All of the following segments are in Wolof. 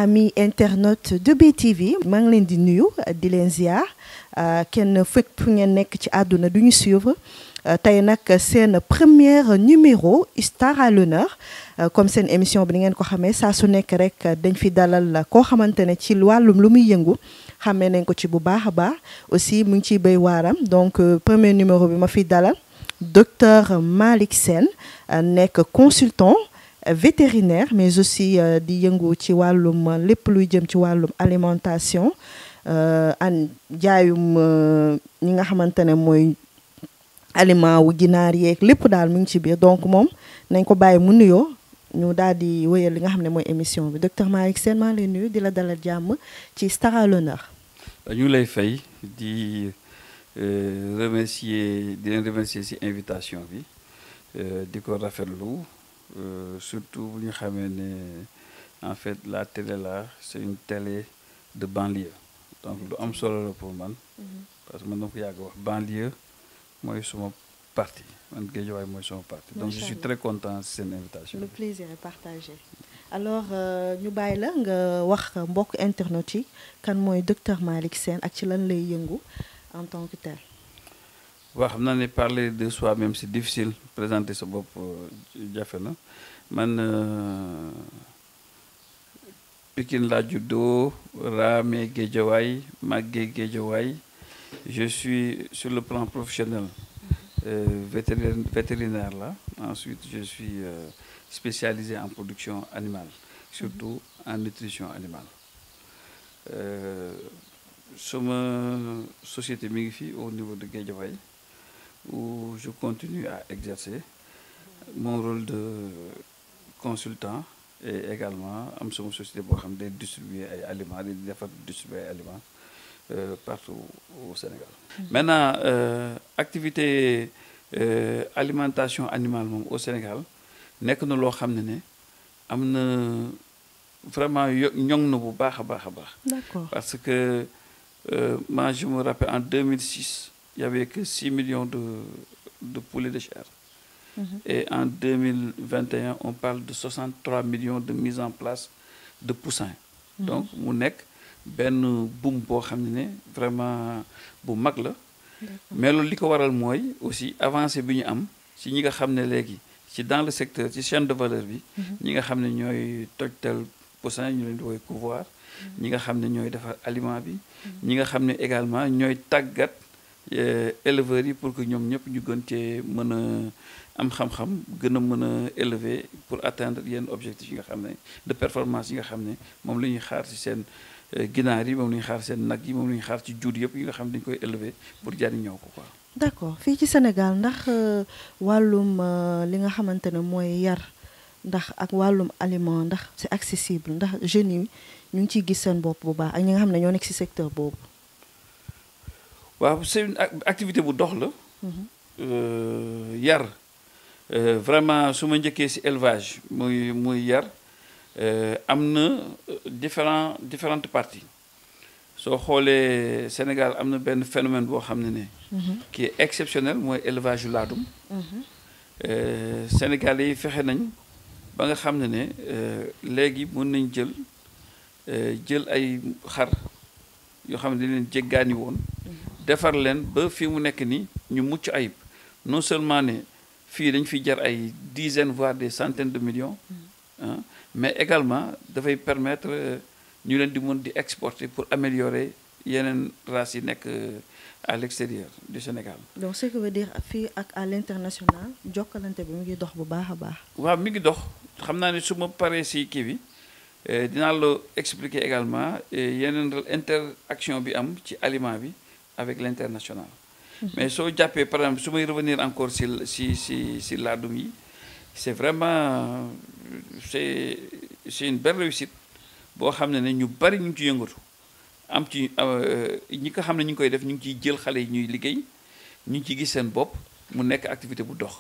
ami internaute de BTV maa ngi leen di nuyu di leen ziar kenn fekk fu ngeen nekk ci àdduna du ñu suivre tey nag seen premier numéro Star à l'honneur comme seen émission bi ni ngeen ko xamee saa su nekk rek dañ fi dalal koo xamante ne ci wàllum lu muy yëngu xamee nañ ko ci bu baax a baax aussi mu ngi ciy béy waaram donc premier numéro bi ma fi dalal docteur Malick Sène nekk consultant vétérinaire mais aussi di yëngu ci wàllum lépp luy jëm ci wàllum alimentation an jaayum ñi nga xamante ne mooy aliment wu ginaar yeeg lépp daal mu ngi ci biir donc moom nañ ko bàyyi mu nuyoo ñu daal di wéyal li nga xam ne mooy émission bi docteur Malick Sène maa ngi lay nuyu di la dalal jàmm ci Star à l'honneur. ñu lay fay di remercier di leen remercier ci invitation bi di ko rafetlu surtout bu ñu xamee ne en fait la télé là c'est une télé de banlieue donc lu am solo la pour man parce que man dama ko yàgg wax banlieue mooy suma parti man Guédiawaye mooy suma parti donc je suis très content ci seen invitation. Le plaisir est partagé. Alors ñu bàyyi la nga wax mbokk internet yi kan mooy docteur Malick Sène ak ci lan lay yëngu en tant que tel. waaw xam naa ne parler de soi-même c'est difficile présenter sa bopp jafe na man Pikine laa juddoo raame Guédiawaye màggee Guédiawaye je suis sur le plan professionnel vétérinaire là ensuite je suis spécialisé en production animale surtout en nutrition animale sama société mi ngi fii au niveau de Guédiawaye où je continue à exercer mon rôle de consultant et également am sama société boo xam ne day distribuer ay aliments di defar distribuer ay aliments partout au Sénégal. Maintenant activité alimentation animale moom au Sénégal nekk na loo xam ne am na vraiment ñoŋ na bu baax a baax a baax. D'accord. Parce que moi je me rappelle en 2006 il y avait que 6 millions de poulets de chair. Et en 2021 on parle de 63 millions de mise en place de poussins. Donc mu nekk benn boom boo xam ne vraiment bu mag la. Mais loolu li ko waral mooy aussi avancé bi ñu am ci ñi nga xam ne léegi ci dans le secteur ci chaîne de valeur bi. ñi nga xam ne ñooy tojtal poussin ñu leen di woowee couvoir. ñi nga xam ne ñooy defar aliment bi. ñi nga xam ne également ñooy tàggat éleveurs yi pour que ñoom ñëpp ñu gën cee mën a am xam-xam gën a mën a élever pour atteindre yenn objectifs yi nga xam ne de performance yi nga xam ne moom la ñuy xaar ci seen ginaar yi moom la ñuy xaar seen nag yi moom la ñuy xaar ci jur yëpp yi nga xam ne dañu koy élever pour jariñoo ko quoi. D'accord fii ci Sénégal ndax wàllum li nga xamante ne mooy yar ndax ak wàllum aliment ndax c'est accessible ndax jeunes yi ñu ngi ciy gis seen bopp bu baax ak ñi nga xam ne ñoo nekk ci secteur boobu. waaw c'est une activité bu dox la. Yar vraiment su ma njëkkee ci élevage muy yar am na différentes parties soo xoolee Sénégal am na benn phénomène boo xam ne qui est exceptionnel mooy élevage yu laadum. Sénégalais yi fexe nañ ba nga xam ne léegi mën nañ jël ay xar yoo xam ne dañ leen jéggaani woon. defar leen ba fii mu nekk nii ñu mucc ayib non seulement ne fii dañ fi jar ay dizaines voire des centaines de millions mais également dafay permettre ñu leen di mën di exporter pour améliorer yeneen races yi nekk à l'extérieur du Sénégal. Donc ce qui veut dire fii ak à l'international jokkalante bi mu ngi dox bu baax a baax. waaw mi ngi dox xam naa ne su ma paree ci kii bi dinaa la expliquer également yeneen interaction bi am ci aliment bi avec l'international. Mais soo jàppee par exemple su may revenir encore si laadum yi c'est vraiment c'est une belle réussite boo xam ne ñu bari ñu ngi ci yëngatu am ci ñi ko xam ne ñu ngi koy def ñu ngi ciy jël xale yi ñuy liggéey ñu ngi ciy gis seen bopp mu nekk activité bu dox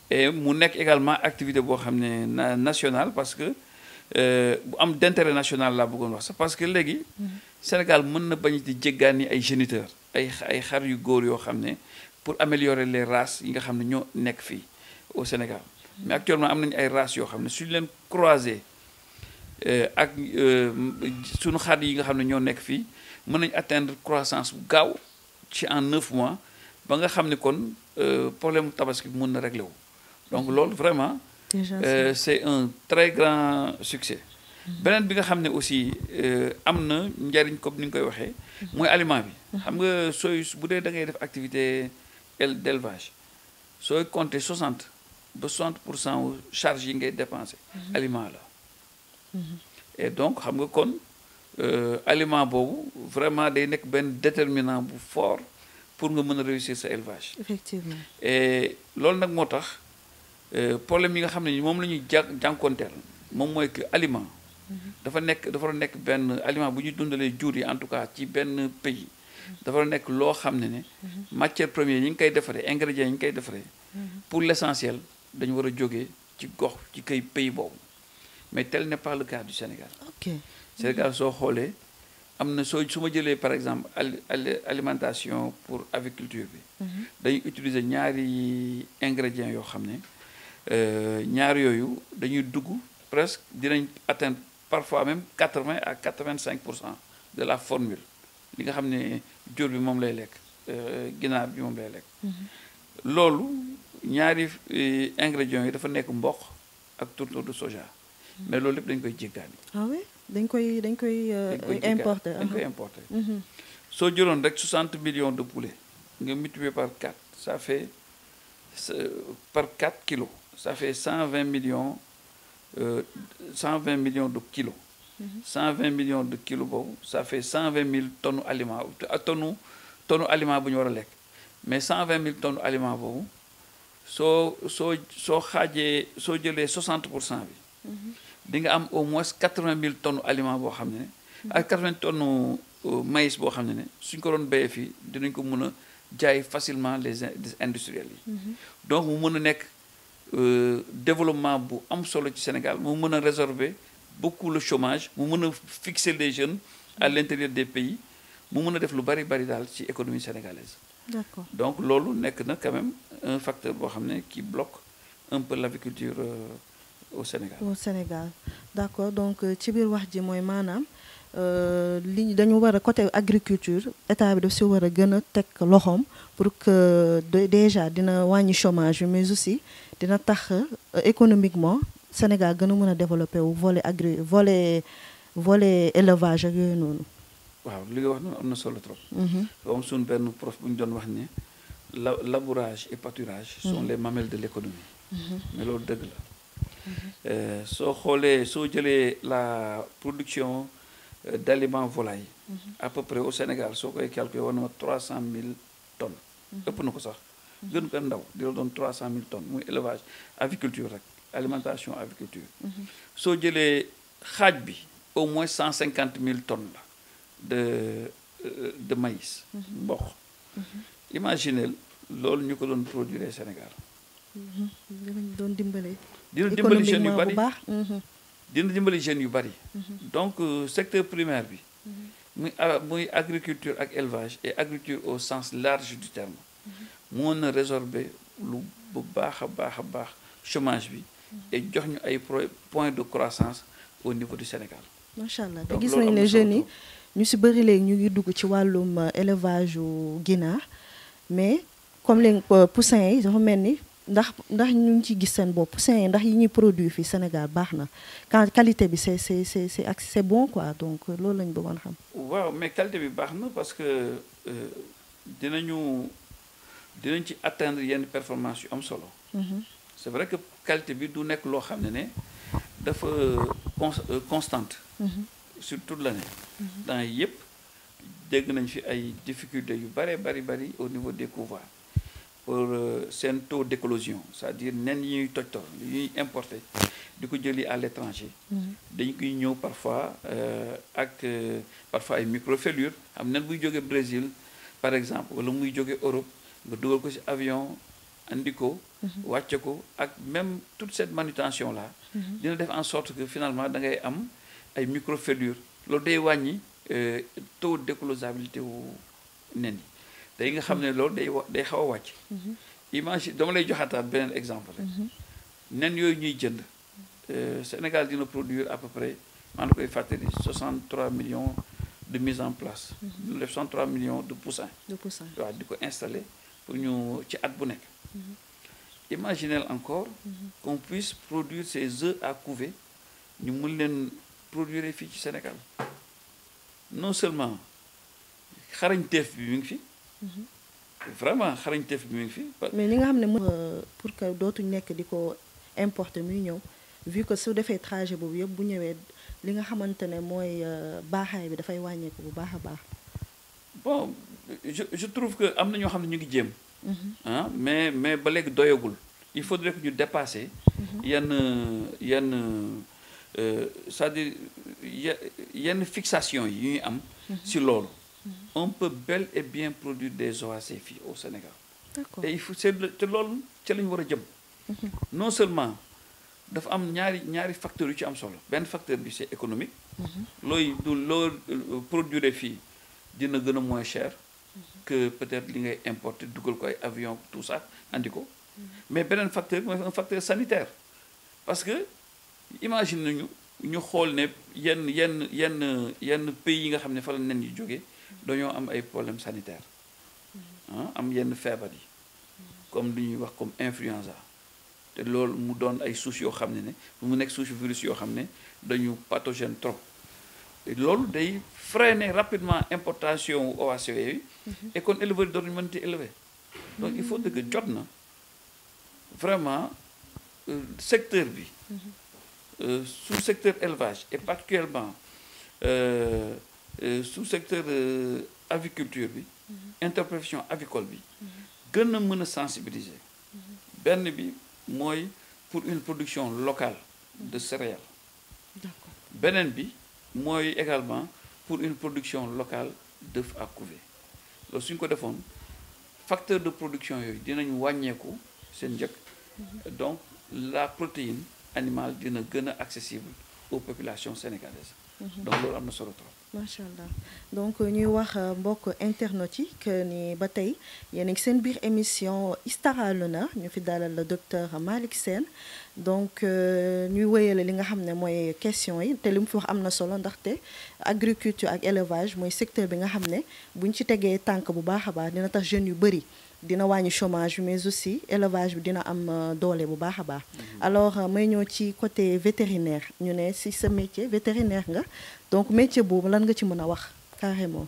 et mu nekk également activité boo xam ne nationale parce que bu am d'intérêt national laa bëggoon wax sax parce que léegi Sénégal mën na bañ di jéggaani ay géniteurs ay xar yu góor yoo xam ne pour améliorer les races yi nga xam ne ñoo nekk fii au Sénégal mais actuellement am nañu ay races yoo xam ne suñu leen croiser ak sunu xar yi nga xam ne ñoo nekk fii mën nañ atteindre croissance bu gaaw ci en 9 mois ba nga xam ne kon problème tabaski bi mën na réglé wu donc loolu vraiment c'est un très grand succès beneen bi nga xam ne aussi am na njariñ comme ni nga koy waxee mooy aliment bi xam nga sooy bu dee da ngay def activité d'élevage sooy compter 60 ba 60% charge yi ngay dépenser aliment la et donc xam nga kon aliment boobu vraiment day nekk benn déterminant bu fort pour nga mën a réussir sa élevage effectivement et loolu nag moo tax problème yi nga xam ne moom la ñuy jànkonteel moom mooy que aliment dafa nekk benn aliment bu ñuy dundalee jur yi en tout cas ci benn pays dafa nekk loo xam ne matière première yi ñu koy defaree ingrédients yi ñu koy defaree pour l'essentiel dañu war a jógee ci gox ci kay pays boobu mais tel n'est pas le cas du Sénégal. ok Sénégal soo xoolee am na su ma jëlee par exemple alimentation pour aviculture bi dañuy utiliser ñaari ingrédients yoo xam ne ñaar yooyu dañuy dugg presque dinañ atteindre parfois même 80 à 85% de la formule li nga xam ne jur bi moom lay lekk ginaar bi moom lay lekk loolu ñaari ingrédients yi dafa nekk mboq ak tourteau de soja mais loolu lépp dañ koy jéggaani. ah oui dañ koy importer. dañ koy importer. soo jëloon rek 60 millions de poulets nga multiplier par 4 ça fait par 4 kilos ça fait 120 millions de kilos. 120 millions de kilos boobu ça fait 120 000 tonnes aliments tonne aliment bu ñu war a lekk mais 120 000 tonnes aliment boobu soo xaajee soo jëlee 60% bi. di nga am au moins 80 000 tonnes aliment boo xam ne ak 80 tonnes maïs boo xam ne suñ ko doon béyee fii dinañ ko mën a jaay facilement les industriels yi. donc mu mën a nekk développement bu am solo ci Sénégal mu mën a résorber beaucoup le chômage mu mën a fixer les jeunes à l'intérieur des pays mu mën a def lu bari daal ci économie sénégalaise. D'accord. Donc loolu nekk na quand même un facteur boo xam ne qui bloque un peu l'agriculture au Sénégal. Au Sénégal d'accord donc ci biir wax ji mooy maanaam li dañu war a côté agriculture état bi daf si war a gën a teg loxoom pour que déjà dina wàññi chômage bi mais aussi dina tax économiquement Sénégal gën a mën a développer wu volet élevage ak yooyu noonu. waaw li nga wax noonu am na solo trop. am suñu benn prof bu ñu doon wax ne labourage et pâturage sont les mamelles de l'économie. mais loolu dëgg la. soo xoolee soo jëlee la production d'aliments volailles. à peu près au Sénégal soo koy calculer war na 300 000 tonnes. ëpp na ko sax gën ko ndaw di la doon 300 000 tonnes muy élevage aviculture rek alimentation aviculture. soo jëlee xaaj bi au moins 150 000 tonnes la de maïs. mboq. imaginez loolu ñu ko doon produire Sénégal. dinañ doon dimbali. dina dimbali jeunes yu bari dina dimbali jeunes yu bari. donc secteur primaire bi. muy agriculture ak élevage et agriculture au sens large du terme. moo na résorber lu bu baax a baax chômage bi. et jox ñu ay points de croissance au niveau du Sénégal. macha allah te gis nañ ne jeunes yi ñu si bëri léegi ñu ngi dugg ci wàllum élevage u ginaar mais comme les poussins yi dafa mel ni ndax ñu ngi ci gis seen bopp poussins yi ndax yi ñuy produit fii Sénégal baax na qualité bi c'est bon quoi donc loolu lañ bëggoon xam. waaw mais qualité bi baax na parce que dinañ ci atteindre yenn performance yu am solo. c'est vrai que qualité bi du nekk loo xam ne dafa constante. sur toute l'année. temps yëpp dégg nañ fi ay difficultés yu bari au niveau des couvoirs pour seen taux d'éclosion c'est-à-dire nen yi ñuy toj yi ñuy importer di ko jëli à l'étranger. dañ koy ñëw parfois ak parfois ay microfêlures am nen buy jóge Brésil par exemple wala muy jóge Europe nga dugal ko ci avion andi ko. wàcce ko ak même toute cette manutention là. dina def en sorte que finalement da ngay am ay microfêlures loolu day wàññi taux d'éclosabilité wu nen yi day nga xam ne loolu day xaw a wàcc. imagine dama lay joxaataat beneen exemple rek. nen yooyu ñuy jënd Sénégal dina produire à peu près maa ngi koy fàttali 63 millions de mise en place. ñu def 63 millions de poussins. waaw di ko installer pour ñu ci at bu nekk. Imaginez encore qu'on puisse produire ces œufs à couver ñu mun leen produire fii ci Sénégal non seulement xarañteef bi mi ngi fi. vraiment xarañteef bi mi ngi fi. mais li nga xam ne pour que dootuñ nekk di ko importer muy ñëw vu que su defee trajet boobu yëpp bu ñëwee li nga xamante ne mooy baaxaay bi dafay wàññeeku bu baax a baax. bon je trouve que am na ñoo xam ne ñu ngi jéem. ah mais ba léegi doyagul. il faudrait que ñu dépasser yenn c'est-à-dire yenn fixation yi ñuy am. si loolu. on peut bel et bien produire des OAC fii au Sénégal. D'accord. Et il faut te loolu ci la ñu war a jëm. non seulement dafa am ñaari facteurs yu ci am solo benn facteur bi c'est économique. loo produire fii dina gën a moins cher. que peut-être li ngay importer dugal ko ay avion tout ça andi ko. mais beneen facteur bi mooy un facteur sanitaire parce que imagine nañu ñu xool ne yenn pays yi nga xam ne fa la nen yi jógee dañoo am ay problèmes sanitaires am yenn feebar yi comme lu ñuy wax comme influenza te loolu mu doon ay souches yoo xam ne mu nekk souche virus yoo xam ne dañu pathogène trop et loolu day freiner rapidement importation OAC yooyu et kon éleveurs yi dootuñu mën ci élever donc il faut que jot na vraiment secteur bi sous secteur élevage et particulièrement sous secteur aviculture bi interprofession avicole bi gën a mën a sensibiliser benn bi mooy pour une production locale de céréales beneen bi mooy également pour une production locale d'œufs à couver loolu suñ ko defoon facteur de production yooyu dinañ wàññeeku seen njëkk donc la protéine animale dina gën a accessible aux populations sénégalaises donc loolu am na solo trop. macha allah donc ñuy wax mbokk internautes yi que ni ba tey yéen a ngi seen biir émission Star à l'honneur ñu fi dalal le docteur Malick Sène donc ñuy wéyale li nga xam ne mooy question yi te li mu fi wax am na solo ndaxte agriculture ak élevage mooy secteur bi nga xam ne buñ ci tegee tànk bu baax a baax dina tax jeunes yu bëri dina wàññi chômage mais aussi élevage bi dina am doole bu baax a baax. alors may ñëw ci côté vétérinaire ñu ne si sa métier vétérinaire nga donc métier boobu lan nga ci mën a wax carrément.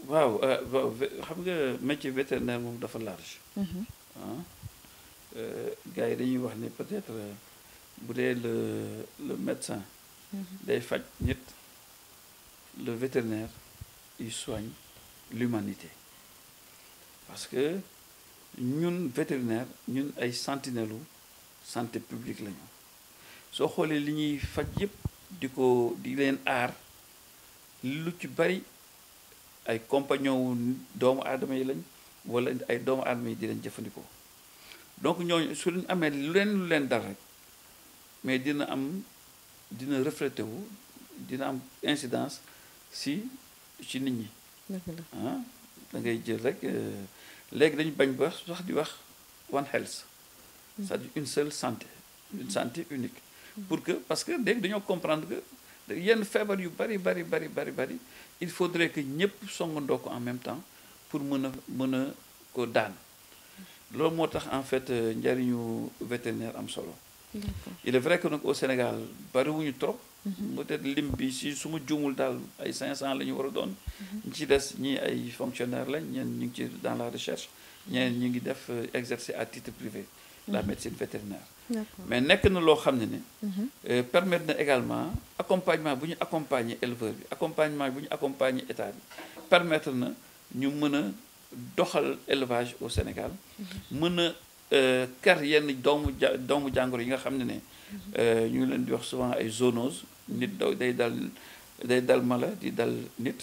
waaw xam nga métier vétérinaire moom dafa large. gars yi dañuy wax ne peut-être bu dee le médecin. day faj nit le vétérinaire il soigne l'humanité parce que ñun vétérinaire ñun ay sentinelles santé publique lañu soo xoolee li ñuy faj yépp di leen aar lu ci bari ay compagnon wu doomu aadama yi lañ wala ay doomu aadama yi di leen jëfandikoo donc ñooñu su ñu amee lu leen dal rek mais dina reflété wu dina am incidence ci nit ñi. Da ngay jël rek léegi dañu bañ ba sax di wax one health c'est-à-dire une seule santé une santé unique parce que léegi dañoo comprendre que yenn feebar yu bari il faudrait que ñëpp songandoo ko en même temps pour mën a ko daan loolu moo tax en fait njariñu vétérinaire am solo. il est vrai que nag au Sénégal bariwuñu trop. peut-être lim bi si su ma juumul daal ay 500 la ñu war a doon. ñi ci des ñii ay fonctionnaires lañ ñeen ñu ngi ci dans la recherche. ñeneen ñu ngi def exercer à titre privé. la médecine vétérinaire. mais nekk na loo xam ne permettre na également accompagnement bu ñu accompagner éleveur bi accompagnement bu ñu accompagner état bi permettre na ñu mën a doxal élevage au Sénégal. mën a kar yenn doomu jàngoro yi nga xam ne ñu ngi leen di wax souvent ay zoonoses nit day dal mala di dal nit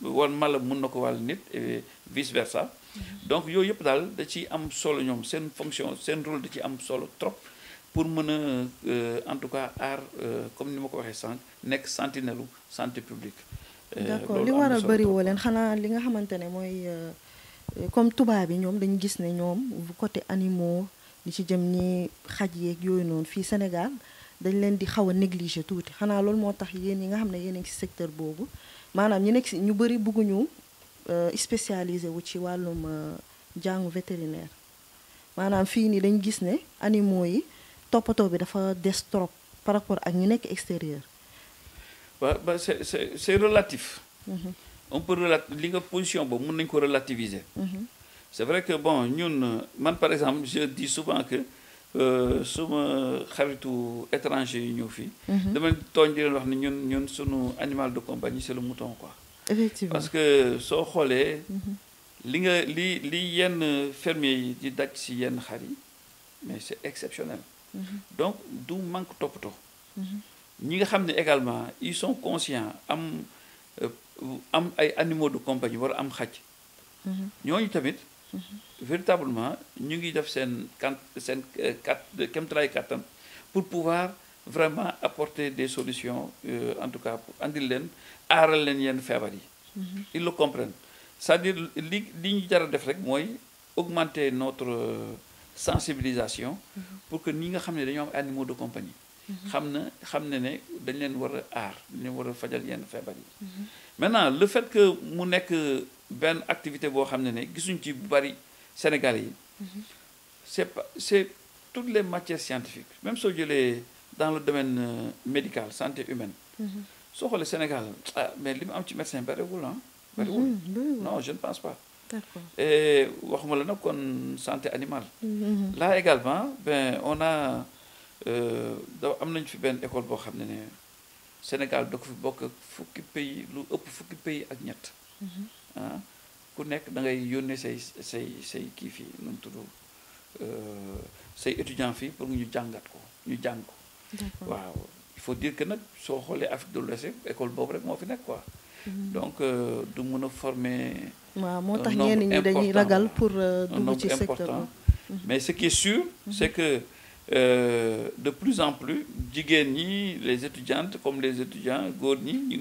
wala mala mun na ko wàll nit et vice versa donc yooyu yëpp daal da ci am solo ñoom seen fonction seen rôle da ci am solo trop pour mën a en tout cas aar comme ni ma ko waxee sànq nekk sentinelle santé publique. d'accord li waral bëri woo leen xanaa li nga xamante ne mooy comme tubaab yi ñoom dañu gis ne ñoom côté animaux li ci jëm ni xaj yeeg yooyu noonu fii Sénégal dañ leen di xaw a négliger tuuti xanaa loolu moo tax yéen yi nga xam ne yéen a ngi ci secteur boobu maanaam ñu nekk ci ñu bëri bëgguñu spécialisé wu ci wàllum jàngu vétérinaire maanaam fii nii dañ gis ne animaux yi toppatoo bi dafa des trop par rapport ak ñu nekk extérieur. Bah, c'est relatif. On peut li nga position boobu mën nañ ko relativiser. C'est vrai que bon ñun man par exemple je dis souvent que suma xaritu étranger yi ñëw fii. dama tooñ di leen wax ne ñun sunu animal de compagnie c'est le mouton quoi. Effectivement parce que soo xoolee. li yenn fermier yi di daj ci yenn xar yi mais c'est exceptionnel. Donc du manque toppatoo. ñi nga xam ne également ils sont conscients am ay animaux de compagnie war a am xaj. ñooñu tamit. Véritablement ñu ngi def seen kéemtalaay kattan pour pouvoir vraiment apporter des solutions en tout cas pour andil leen aaral leen yenn feebar yi. Ils le comprennent c'est-à-dire li ñu jar a def rek mooy augmenter notre sensibilisation. Pour que ñi nga xam ne dañoo am animaux de compagnie. xam ne dañ leen war a aar dañ leen war a fajal yenn feebar yi. Maintenant le fait que mu nekk benn activité boo xam ne gisuñ ci bu bari Sénégalais yi. c'est toutes les matières scientifiques même soo jëlee dans le domaine médical santé humaine. soo xoolee Sénégal mais li mu am ci médecin bariwul ah. bariwul non je ne pense pas. D'accord. Et waxuma la nag kon santé animale. Là également ben on a am nañ fi benn école boo xam ne Sénégal da ko fi bokk ak fukki pays lu ëpp fukki pays ak ñett. Ku nekk da ngay yónnee say kii fii nu mu tudd say étudiants fii pour ñu jàngat ko ñu jàng ko. waaw il faut dire que nag soo xoolee Afrique de l'Ouest école boobu rek moo fi nekk quoi. Donc du mën a former. waaw moo tax ñenn ñi dañuy ragal pour dugg ci secteur mais ce qui est sûr c'est que de plus en plus jigéen ñi les étudiantes comme les étudiants góor ñi ñu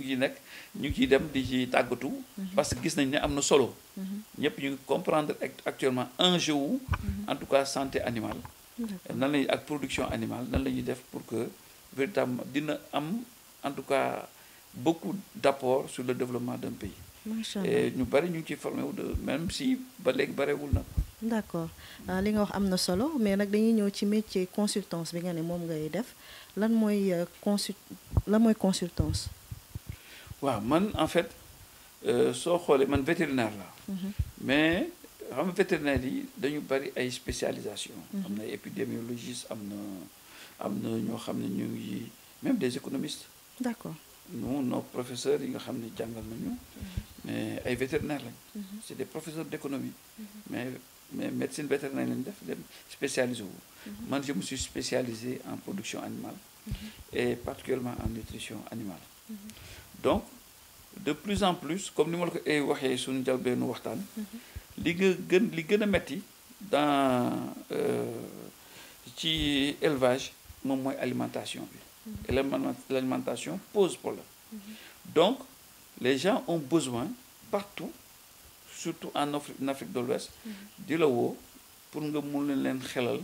ngi ciy dem di ci tàggatu. parce que gis nañ ne am na solo. ñëpp ñu ngi comprendre actuellement enjeu wu en tout cas santé animale. nan lañuy ak production animale nan la ñuy def pour que véritablement dina am en tout cas beaucoup d'apport sur le développement d'un pays. Et ñu bari ñu ngi ciy formé wu même si ba léegi barewul na. D'accord li nga wax am na solo mais nag dañuy ñëw ci métier consultance bi nga ne moom ngay def lan mooy consultance. waaw man en fait soo xoolee man vétérinaire la. mais xam nga vétérinaire yi dañu bari ay spécialisation. am na épidémiologiste am na ñoo xam ne ñu ngi même des économistes. D'accord. Nous nos professeurs yi nga xam ne jàngal nañu mais ay vétérinaires lañ. C'est des professeurs d'économie. mais médecine vétérinaire lañ def dem spécialisé wu. Man je me suis spécialisé en production animale. Et particulièrement en nutrition animale. Donc de plus en plus comme ni ma la ko waxee suñu njëlbéenu waxtaan. li gën a metti dans ci élevage moom mooy alimentation bi. Et l'alimentation pose problème. Donc les gens ont besoin partout surtout en Afrique de l'Ouest di la woo pour nga mun leen xelal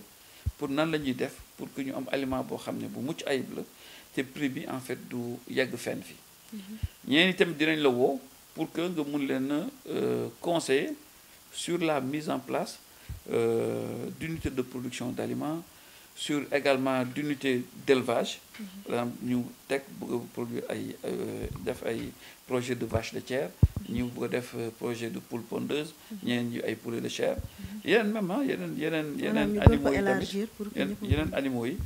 pour nan la ñuy def pour que ñu am aliment boo xam ne bu mucc ayib la te prix bi en fait du yegg fenn fi ñeen itam dinañ la woo pour que nga mun leen conseiller sur la mise en place d'unités de production d'aliments, sur également d'unités d'élevage. Par exemple ñu teg bëgg a produire ay projet de vache laitière, ñu bëgg a def projet de poule pondeuse, ñeneen ñi ay poulet de chair, yeneen même yeneen animaux yi tamit yeneen animaux yi.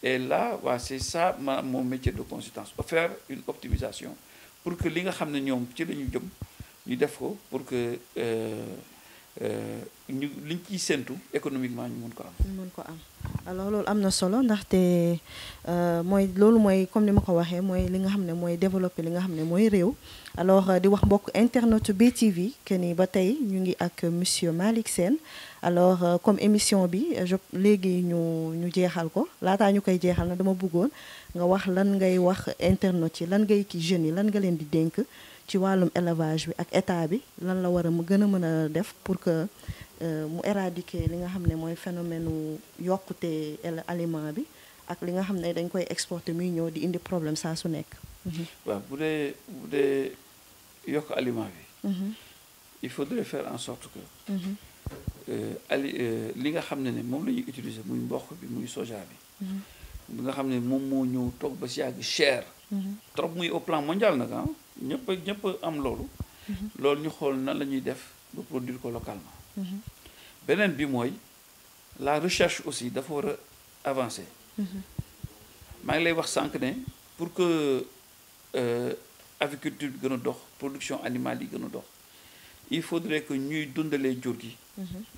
Et là waaw c'est ça mon métier de consultance, faire une optimisation pour que li nga xam ne ñoom ci la ñu jëm ñu def ko pour que ñu liñ ciy séntu économiquement ñu mën ko am. Alors loolu am na solo ndaxte loolu mooy comme ni ma ko waxee mooy li nga xam ne mooy développer li nga xam ne mooy réew. Alors di wax mbokk internet BTV que ni ba tey ñu ngi ak monsieur Malick Sène. Alors comme émission bi léegi ñu jeexal ko laataa ñu koy jeexal na dama bëggoon nga wax lan ngay wax internet yi lan ngay ki jeunes yi lan nga leen di dénk ci wàllum élevage bi ak état bi lan la war a gën a mën a def pour que mu éradiquer li nga xam ne mooy phénomène yokkute aliment bi ak li nga xam ne dañ koy exporter muy ñëw di indi problème saa su nekk. waaw bu dee yokk aliment bi. il faudrait faire en sorte que. li nga xam ne moom la ñuy utiliser muy mboq bi muy soja bi. li nga xam ne moom moo ñëw toog ba si yàgg cher. trop muy au plan mondial nag ah ñëpp am loolu. loolu ñu xool nan la ñuy def ba produire ko localement. beneen bi mooy la recherche aussi dafa war a avancer. maa ngi lay wax sànq ne pour que aviculture bi gën a dox production animale yi gën a dox il faudrait que ñuy dundalee jur gi.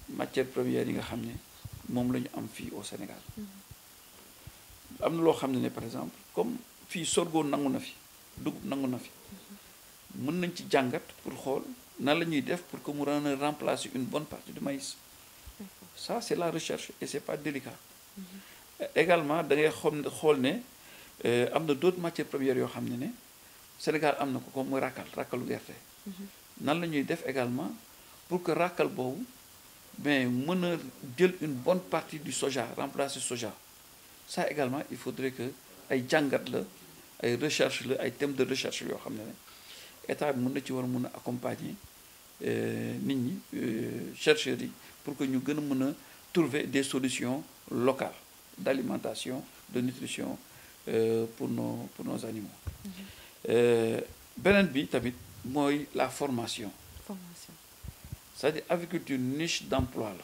matières premières yi nga xam ne moom la ñu am fii au Sénégal. am na loo xam ne par exemple comme fii sorgho nangu na fi dugub nangu na fi mën nañ ci jàngat pour xool nan la ñuy def pour que mu remplacer une bonne partie du maïs. Ça c'est la recherche et c'est pas délicat. Également da ngay xool ne am na d'autres matières premières yoo xam ne Sénégal am na ko comme mooy rakalu gerte. nan la ñuy def également pour que rakal boobu mais mën a jël une bonne partie du soja remplacer soja. Ça également il faudrait que ay jàngat la ay recherche la ay thèmes de recherche yoo xam ne état bi mën na ci war a mën a accompagner nit ñi chercheurs yi pour que ñu gën a mën a trouver des solutions locales d'alimentation de nutrition pour nos animaux. beneen bi tamit mooy la formation. C'est-à-dire agriculture niche d'emploi la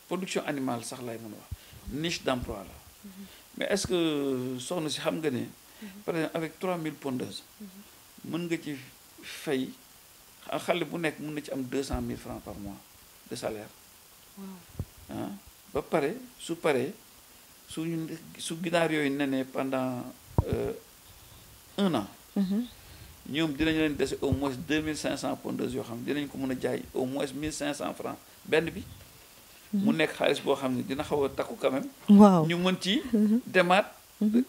production animale sax lay mën a wax niche d'emploi la. mais est-ce que soxna si xam nga ne par exemple avec 3000 pondeuses mën nga ci fay xale bu nekk mën na ci am 200 000 francs par mois de salaire. ah ba pare su paree su ginaar yooyu nenee pendant 1 an. ñoom dinañu leen dese au moins 2500 pondeuses yoo xam ne dinañ ko mën a jaay au moins 1500 francs benn bi. mu nekk xaalis boo xam ne dina xaw a takku quand même. waaw ñu mën ci demaat.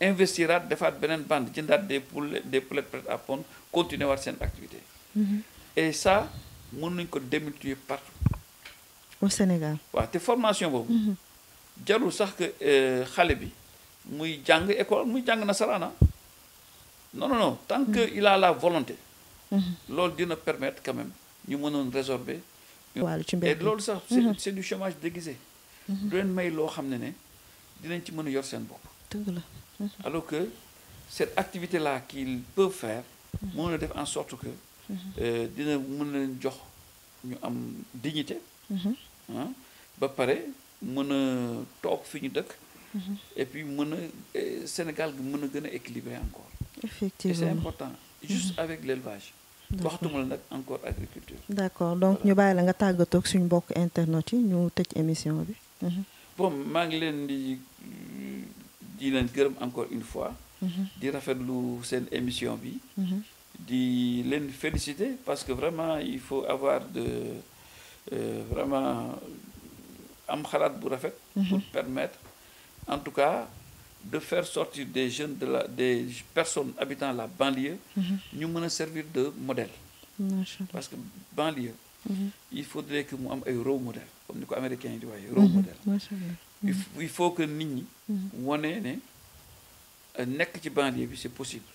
investiraat defaat beneen bande jëndaat des poulettes prêtes à pondre continuer waat seen activité. et ça mën nañ ko démultiplier partout. au Sénégal. waaw te formation boobu. jarul sax que xale bi muy jàng école muy jàng nasaraana. non tant que il a la volonté. loolu dina permettre quand même ñu mënoon résorber. et loolu sax c'est du chômage déguisé. du leen may loo xam ne dinañ ci mën a yor seen bopp. dëgg la. alors que cette activité là qu'ils peuvent faire. mën na def en sorte que. dina mën leen jox ñu am dignité. ba pare mën a toog fi ñu dëkk. et puis mën a Sénégal gi mën a gën a équilibré encore. effectivement et c'est important juste avec l'élevage. waxtuma la nag encore agriculture. d'accord donc ñu bàyyi la nga tàggatoo ak suñu mbokk internet yi ñu tëj émission bi. bon maa ngi leen di leen gërëm encore une fois. di rafetlu seen émission bi. di leen féliciter parce que vraiment il faut avoir vraiment am xalaat bu rafet. pour permettre en tout cas de faire sortir des jeunes des personnes habitant la banlieue. ñu mën a servir de modèle. parce que banlieue. il faudrait que mu am ay rôle modèle comme ni ko américains yi di waaye rôle modèle. il faut que nit ñi. wane ne nekk ci banlieue bi c'est possible.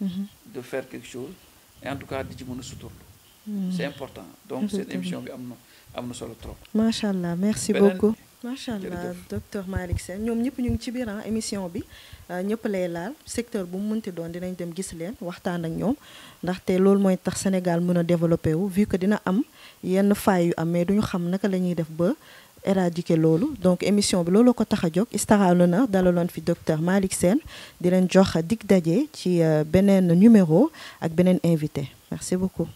de faire quelque chose et en tout cas di ci mën a suturlu. c'est important donc cette émission bi am na solo trop. macha allah merci beaucoup. macha allah docteur Malick Sène ñoom ñëpp ñu ngi ci biir émission bi ñëpp lay laal secteur bu mu mënti doon dinañ dem gis leen waxtaan ak ñoom ndaxte loolu mooy tax Sénégal mën a développé wu vu que dina am yenn failles yu am mais duñu xam naka la ñuy def ba éradiquer loolu donc émission bi loolu ko tax a jóg Star l'honneur dalaloon fi docteur Malick Sène di leen jox dig daje ci beneen numéro ak beneen invité merci beaucoup.